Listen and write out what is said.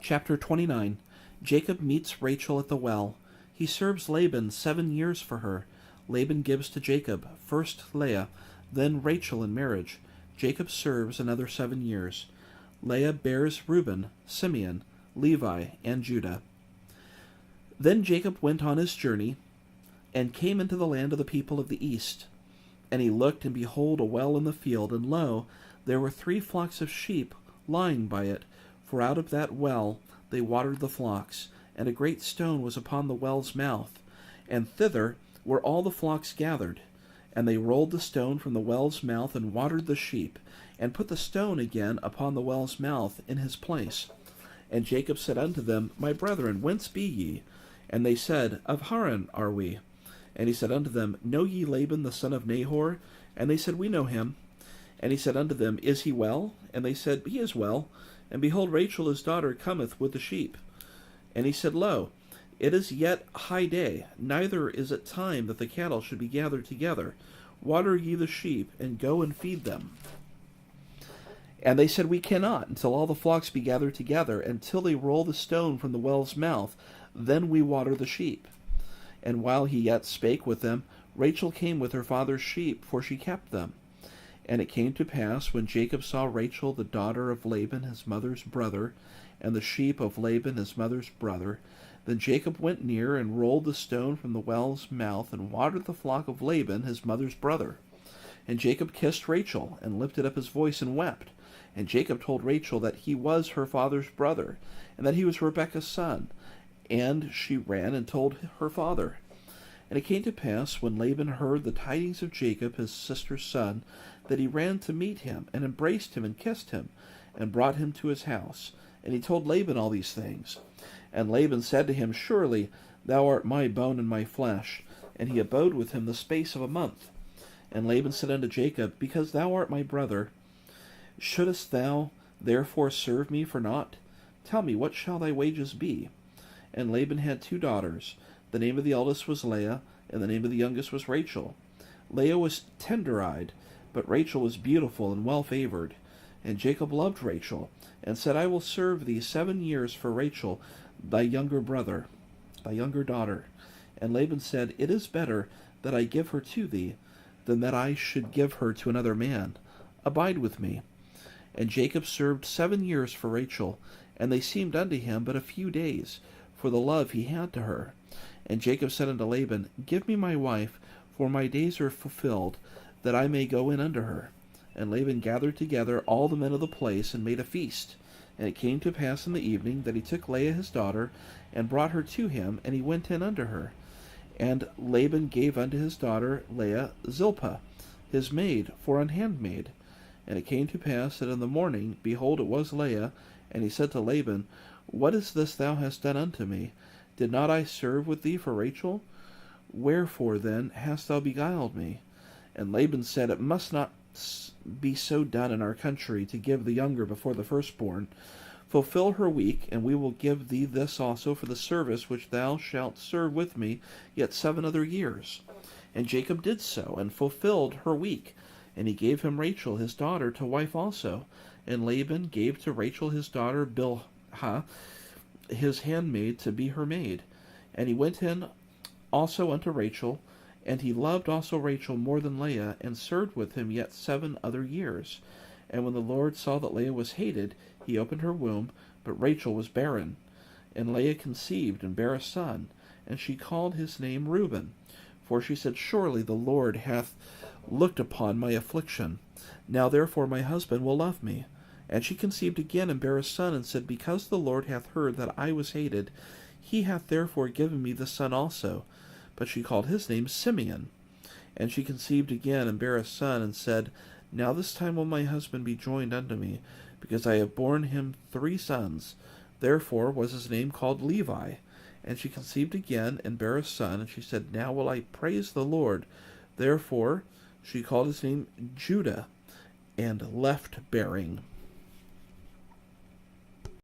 Chapter 29. Jacob meets Rachel at the well. He serves Laban 7 years for her. Laban gives to Jacob, first Leah, then Rachel in marriage. Jacob serves another 7 years. Leah bears Reuben, Simeon, Levi, and Judah. Then Jacob went on his journey, and came into the land of the people of the east. And he looked, and behold, a well in the field, and lo, there were 3 flocks of sheep lying by it, for out of that well they watered the flocks, and a great stone was upon the well's mouth, and thither were all the flocks gathered. And they rolled the stone from the well's mouth, and watered the sheep, and put the stone again upon the well's mouth in his place. And Jacob said unto them, My brethren, whence be ye? And they said, Of Haran are we. And he said unto them, Know ye Laban the son of Nahor? And they said, We know him. And he said unto them, Is he well? And they said, He is well. And behold, Rachel his daughter cometh with the sheep. And he said, Lo, it is yet high day, neither is it time that the cattle should be gathered together. Water ye the sheep, and go and feed them. And they said, We cannot, until all the flocks be gathered together, until they roll the stone from the well's mouth, then we water the sheep. And while he yet spake with them, Rachel came with her father's sheep, for she kept them. And it came to pass, when Jacob saw Rachel the daughter of Laban his mother's brother, and the sheep of Laban his mother's brother, then Jacob went near, and rolled the stone from the well's mouth, and watered the flock of Laban his mother's brother. And Jacob kissed Rachel, and lifted up his voice, and wept. And Jacob told Rachel that he was her father's brother, and that he was Rebekah's son. And she ran and told her father. And it came to pass, when Laban heard the tidings of Jacob his sister's son, that he ran to meet him, and embraced him, and kissed him, and brought him to his house. And he told Laban all these things. And Laban said to him, Surely thou art my bone and my flesh. And he abode with him the space of a month. And Laban said unto Jacob, Because thou art my brother, shouldest thou therefore serve me for naught? Tell me, what shall thy wages be? And Laban had 2 daughters. The name of the eldest was Leah, and the name of the youngest was Rachel. Leah was tender-eyed, but Rachel was beautiful and well-favored. And Jacob loved Rachel, and said, I will serve thee 7 years for Rachel, thy younger daughter. And Laban said, It is better that I give her to thee, than that I should give her to another man. Abide with me. And Jacob served 7 years for Rachel, and they seemed unto him but a few days, for the love he had to her. And Jacob said unto Laban, Give me my wife, for my days are fulfilled, that I may go in unto her. And Laban gathered together all the men of the place, and made a feast. And it came to pass in the evening, that he took Leah his daughter, and brought her to him, and he went in unto her. And Laban gave unto his daughter Leah Zilpah, his maid, for an handmaid. And it came to pass that in the morning, behold, it was Leah. And he said to Laban, What is this thou hast done unto me? Did not I serve with thee for Rachel? Wherefore then hast thou beguiled me? And Laban said, It must not be so done in our country, to give the younger before the firstborn. Fulfill her week, and we will give thee this also for the service which thou shalt serve with me yet 7 other years. And Jacob did so, and fulfilled her week. And he gave him Rachel his daughter to wife also. And Laban gave to Rachel his daughter Bilhah his handmaid to be her maid. And he went in also unto Rachel, and he loved also Rachel more than Leah, and served with him yet 7 other years. And when the Lord saw that Leah was hated, he opened her womb, but Rachel was barren. And Leah conceived, and bare a son, and she called his name Reuben. For she said, Surely the Lord hath looked upon my affliction. Now therefore my husband will love me. And she conceived again, and bare a son, and said, Because the Lord hath heard that I was hated, he hath therefore given me the son also. But she called his name Simeon. And she conceived again, and bare a son, and said, Now this time will my husband be joined unto me, because I have borne him 3 sons. Therefore was his name called Levi. And she conceived again, and bare a son, and she said, Now will I praise the Lord. Therefore she called his name Judah, and left bearing.